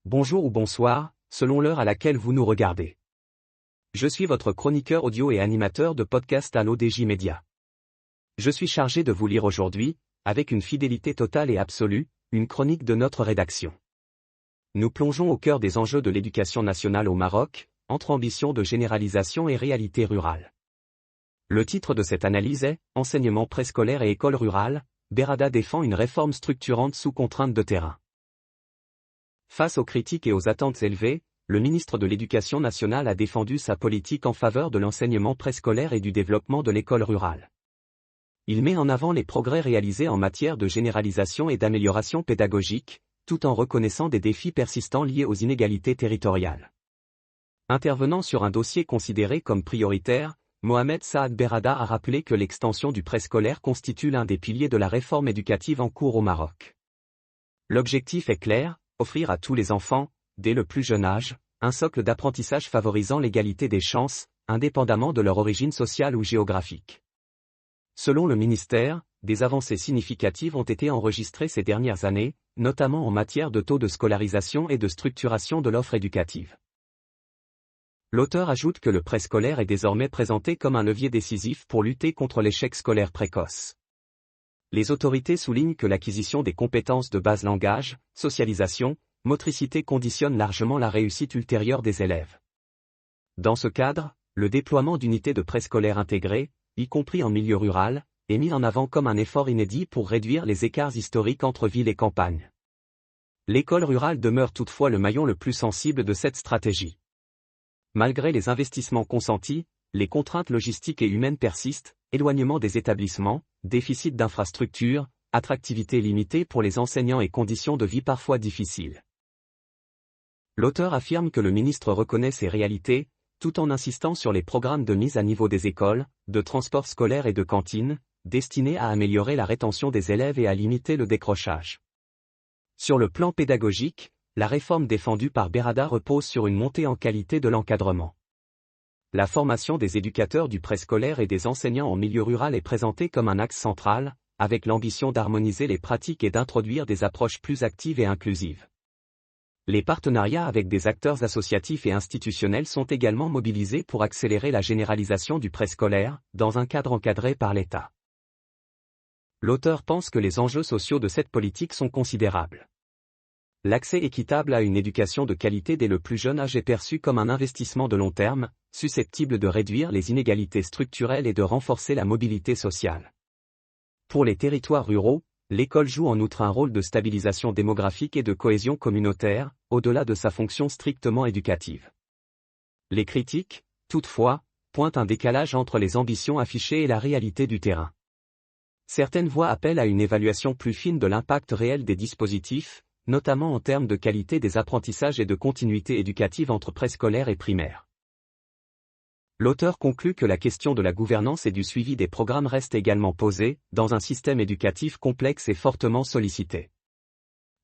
bonjour ou bonsoir, selon l'heure à laquelle vous nous regardez. Je suis votre chroniqueur audio et animateur de podcast à l'ODJ Média. Je suis chargé de vous lire aujourd'hui, avec une fidélité totale et absolue, une chronique de notre rédaction. Nous plongeons au cœur des enjeux de l'éducation nationale au Maroc, entre ambition de généralisation et réalité rurale. Le titre de cette analyse est « Enseignement préscolaire et école rurale », Berrada défend une réforme structurante sous contrainte de terrain. Face aux critiques et aux attentes élevées, le ministre de l'Éducation nationale a défendu sa politique en faveur de l'enseignement préscolaire et du développement de l'école rurale. Il met en avant les progrès réalisés en matière de généralisation et d'amélioration pédagogique, tout en reconnaissant des défis persistants liés aux inégalités territoriales. Intervenant sur un dossier considéré comme prioritaire, Mohamed Saad Berrada a rappelé que l'extension du préscolaire constitue l'un des piliers de la réforme éducative en cours au Maroc. L'objectif est clair, offrir à tous les enfants, dès le plus jeune âge, un socle d'apprentissage favorisant l'égalité des chances, indépendamment de leur origine sociale ou géographique. Selon le ministère, des avancées significatives ont été enregistrées ces dernières années, notamment en matière de taux de scolarisation et de structuration de l'offre éducative. L'auteur ajoute que le préscolaire est désormais présenté comme un levier décisif pour lutter contre l'échec scolaire précoce. Les autorités soulignent que l'acquisition des compétences de base langage, socialisation, motricité conditionne largement la réussite ultérieure des élèves. Dans ce cadre, le déploiement d'unités de préscolaire intégrées, y compris en milieu rural, est mis en avant comme un effort inédit pour réduire les écarts historiques entre ville et campagne. L'école rurale demeure toutefois le maillon le plus sensible de cette stratégie. Malgré les investissements consentis, les contraintes logistiques et humaines persistent, éloignement des établissements, déficit d'infrastructures, attractivité limitée pour les enseignants et conditions de vie parfois difficiles. L'auteur affirme que le ministre reconnaît ces réalités, tout en insistant sur les programmes de mise à niveau des écoles, de transport scolaire et de cantines, destinés à améliorer la rétention des élèves et à limiter le décrochage. Sur le plan pédagogique, la réforme défendue par Berrada repose sur une montée en qualité de l'encadrement. La formation des éducateurs du préscolaire et des enseignants en milieu rural est présentée comme un axe central, avec l'ambition d'harmoniser les pratiques et d'introduire des approches plus actives et inclusives. Les partenariats avec des acteurs associatifs et institutionnels sont également mobilisés pour accélérer la généralisation du préscolaire, dans un cadre encadré par l'État. L'auteur pense que les enjeux sociaux de cette politique sont considérables. L'accès équitable à une éducation de qualité dès le plus jeune âge est perçu comme un investissement de long terme, susceptible de réduire les inégalités structurelles et de renforcer la mobilité sociale. Pour les territoires ruraux, l'école joue en outre un rôle de stabilisation démographique et de cohésion communautaire, au-delà de sa fonction strictement éducative. Les critiques, toutefois, pointent un décalage entre les ambitions affichées et la réalité du terrain. Certaines voix appellent à une évaluation plus fine de l'impact réel des dispositifs, notamment en termes de qualité des apprentissages et de continuité éducative entre préscolaire et primaire. L'auteur conclut que la question de la gouvernance et du suivi des programmes reste également posée, dans un système éducatif complexe et fortement sollicité.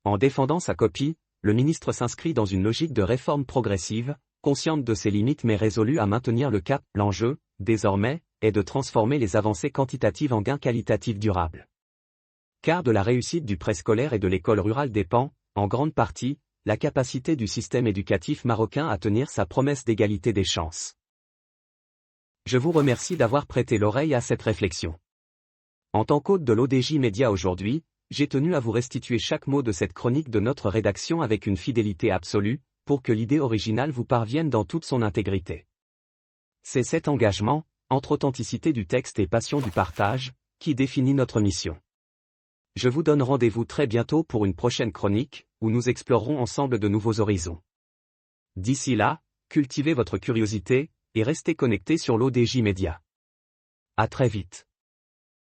En défendant sa copie, le ministre s'inscrit dans une logique de réforme progressive, consciente de ses limites mais résolue à maintenir le cap. L'enjeu, désormais, est de transformer les avancées quantitatives en gains qualitatifs durables. Car de la réussite du préscolaire et de l'école rurale dépend, en grande partie, la capacité du système éducatif marocain à tenir sa promesse d'égalité des chances. Je vous remercie d'avoir prêté l'oreille à cette réflexion. En tant qu'hôte de l'ODJ Média aujourd'hui, j'ai tenu à vous restituer chaque mot de cette chronique de notre rédaction avec une fidélité absolue, pour que l'idée originale vous parvienne dans toute son intégrité. C'est cet engagement, entre authenticité du texte et passion du partage, qui définit notre mission. Je vous donne rendez-vous très bientôt pour une prochaine chronique, où nous explorerons ensemble de nouveaux horizons. D'ici là, cultivez votre curiosité, et restez connectés sur l'ODJ Média. À très vite.